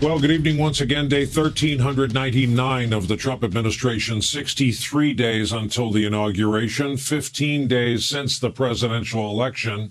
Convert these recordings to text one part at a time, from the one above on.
Well, good evening once again. Day 1399 of the Trump administration, 63 days until the inauguration, 15 days since the presidential election,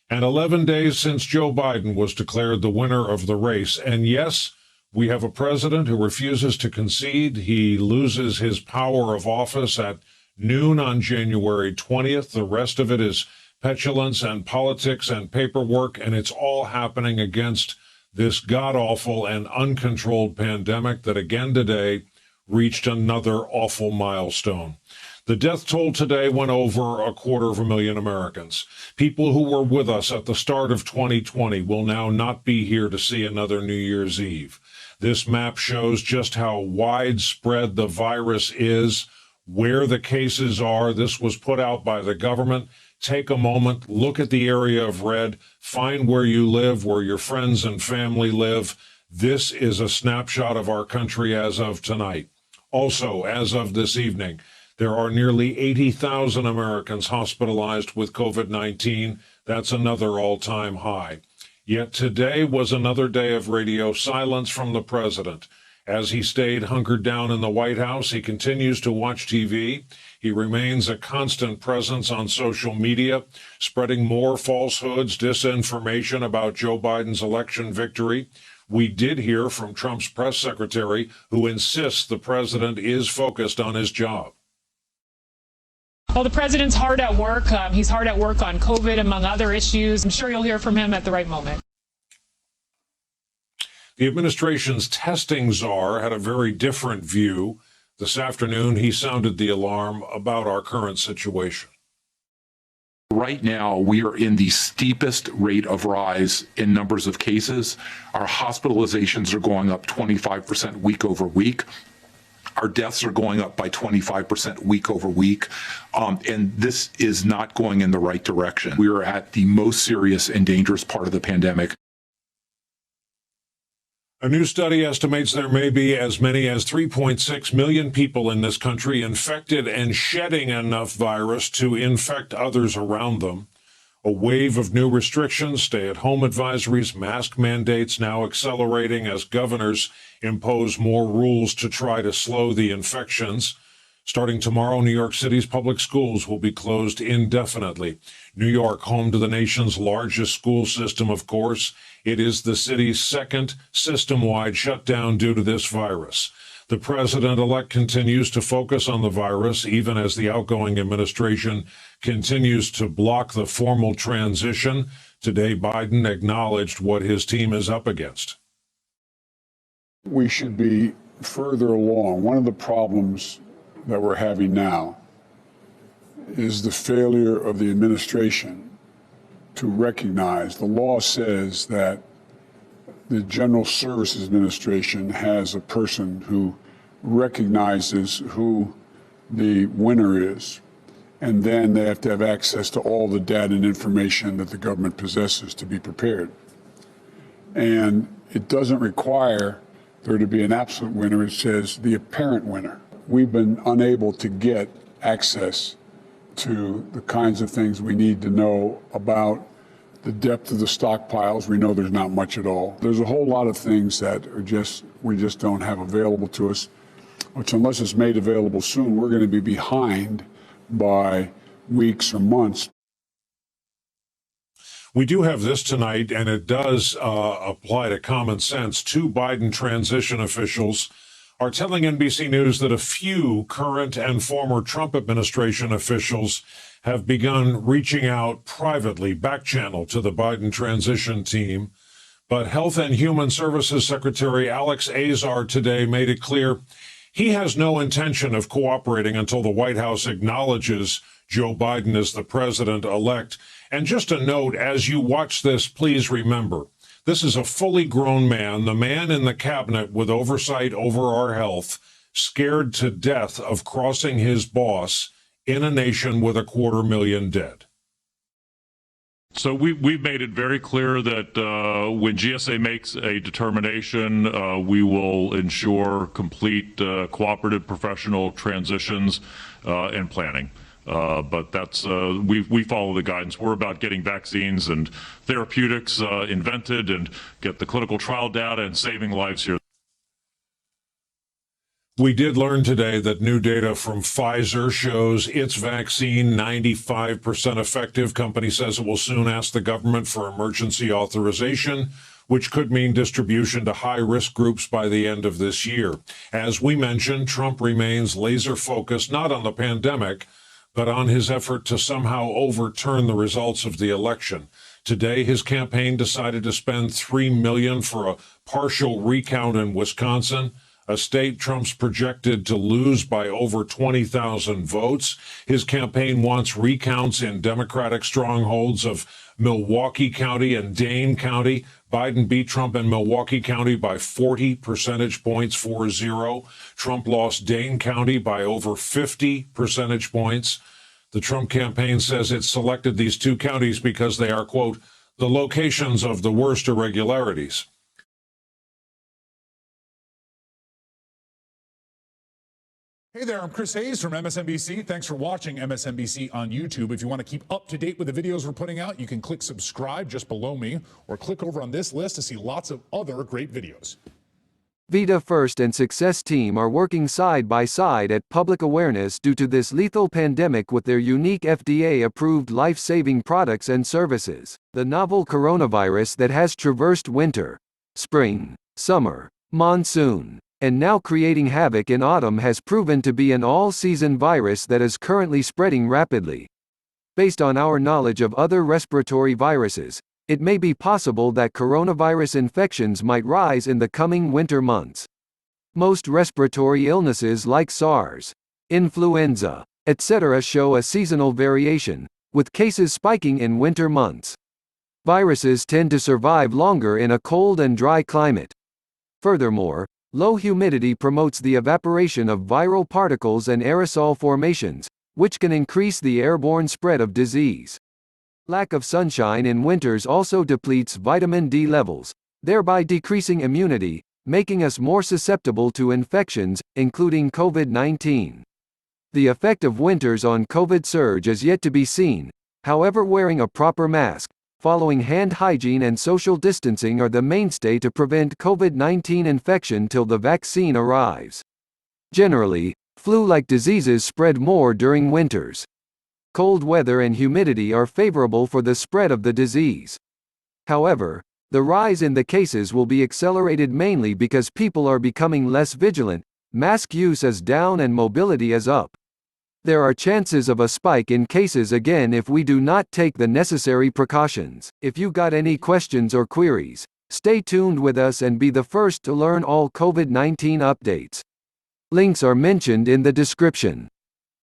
and 11 days since Joe Biden was declared the winner of the race. And yes, we have a president who refuses to concede. He loses his power of office at noon on January 20th. The rest of it is petulance and politics and paperwork, and it's all happening against this god-awful and uncontrolled pandemic that again today reached another awful milestone. The death toll today went over 250,000 Americans. People who were with us at the start of 2020 will now not be here to see another New Year's Eve. This map shows just how widespread the virus is, where the cases are. This was put out by the government. Take a moment, look at the area of red, find where you live, where your friends and family live. This is a snapshot of our country as of tonight. Also, as of this evening, there are nearly 80,000 Americans hospitalized with COVID-19. That's another all-time high. Yet today was another day of radio silence from the president. As he stayed hunkered down in the White House, he continues to watch TV. He remains a constant presence on social media, spreading more falsehoods, disinformation about Joe Biden's election victory. We did hear from Trump's press secretary, who insists the president is focused on his job. Well, the president's hard at work. He's hard at work on COVID, among other issues. I'm sure you'll hear from him at the right moment. The administration's testing czar had a very different view. This afternoon, he sounded the alarm about our current situation. Right now, we are in the steepest rate of rise in numbers of cases. Our hospitalizations are going up 25% week over week. Our deaths are going up by 25% week over week. And this is not going in the right direction. We are at the most serious and dangerous part of the pandemic. A new study estimates there may be as many as 3.6 million people in this country infected and shedding enough virus to infect others around them. A wave of new restrictions, stay-at-home advisories, mask mandates now accelerating as governors impose more rules to try to slow the infections. Starting tomorrow, New York City's public schools will be closed indefinitely. New York, home to the nation's largest school system, of course. It is the city's second system-wide shutdown due to this virus. The president-elect continues to focus on the virus, even as the outgoing administration continues to block the formal transition. Today, Biden acknowledged what his team is up against. We should be further along. One of the problems that we're having now is the failure of the administration to recognize. The law says that the General Services Administration has a person who recognizes who the winner is, and then they have to have access to all the data and information that the government possesses to be prepared. And it doesn't require there to be an absolute winner. It says the apparent winner. We've been unable to get access to the kinds of things we need to know about the depth of the stockpiles. We know there's not much at all. There's a whole lot of things that are we just don't have available to us, which unless it's made available soon, we're going to be behind by weeks or months. We do have this tonight, and it does apply to common sense. Two Biden transition officials are telling NBC News that a few current and former Trump administration officials have begun reaching out privately, back-channel, to the Biden transition team. But Health and Human Services Secretary Alex Azar today made it clear he has no intention of cooperating until the White House acknowledges Joe Biden as the president-elect. And just a note, as you watch this, please remember, this is a fully grown man, the man in the cabinet with oversight over our health, scared to death of crossing his boss in a nation with 250,000 dead. So we've made it very clear that when GSA makes a determination, we will ensure complete cooperative professional transitions and planning. But that's we follow the guidance. We're about getting vaccines and therapeutics invented and get the clinical trial data and saving lives here. We did learn today that new data from Pfizer shows its vaccine 95% effective. Company says it will soon ask the government for emergency authorization, which could mean distribution to high-risk groups by the end of this year. As we mentioned, Trump remains laser-focused not on the pandemic, but on his effort to somehow overturn the results of the election. Today, his campaign decided to spend $3 million for a partial recount in Wisconsin, a state Trump's projected to lose by over 20,000 votes. His campaign wants recounts in Democratic strongholds of Milwaukee County and Dane County. Biden beat Trump in Milwaukee County by 40 percentage points, 4-0. Trump lost Dane County by over 50 percentage points. The Trump campaign says it selected these two counties because they are, quote, the locations of the worst irregularities. Hey there, I'm Chris Hayes from MSNBC. Thanks for watching MSNBC on YouTube. If you want to keep up to date with the videos we're putting out, you can click subscribe just below me or click over on this list to see lots of other great videos. Vita First and Success Team are working side by side at public awareness due to this lethal pandemic with their unique FDA-approved life-saving products and services. The novel coronavirus that has traversed winter, spring, summer, monsoon, and now creating havoc in autumn has proven to be an all-season virus that is currently spreading rapidly. Based on our knowledge of other respiratory viruses, it may be possible that coronavirus infections might rise in the coming winter months. Most respiratory illnesses like SARS, influenza, etc. show a seasonal variation, with cases spiking in winter months. Viruses tend to survive longer in a cold and dry climate. Furthermore, low humidity promotes the evaporation of viral particles and aerosol formations, which can increase the airborne spread of disease. Lack of sunshine in winters also depletes vitamin D levels, thereby decreasing immunity, making us more susceptible to infections, including COVID-19. The effect of winters on COVID surge is yet to be seen. However, wearing a proper mask, following hand hygiene and social distancing are the mainstay to prevent COVID-19 infection till the vaccine arrives. Generally, flu-like diseases spread more during winters. Cold weather and humidity are favorable for the spread of the disease. However, the rise in the cases will be accelerated mainly because people are becoming less vigilant, mask use is down and mobility is up. There are chances of a spike in cases again if we do not take the necessary precautions. If you got any questions or queries, stay tuned with us and be the first to learn all COVID-19 updates. Links are mentioned in the description.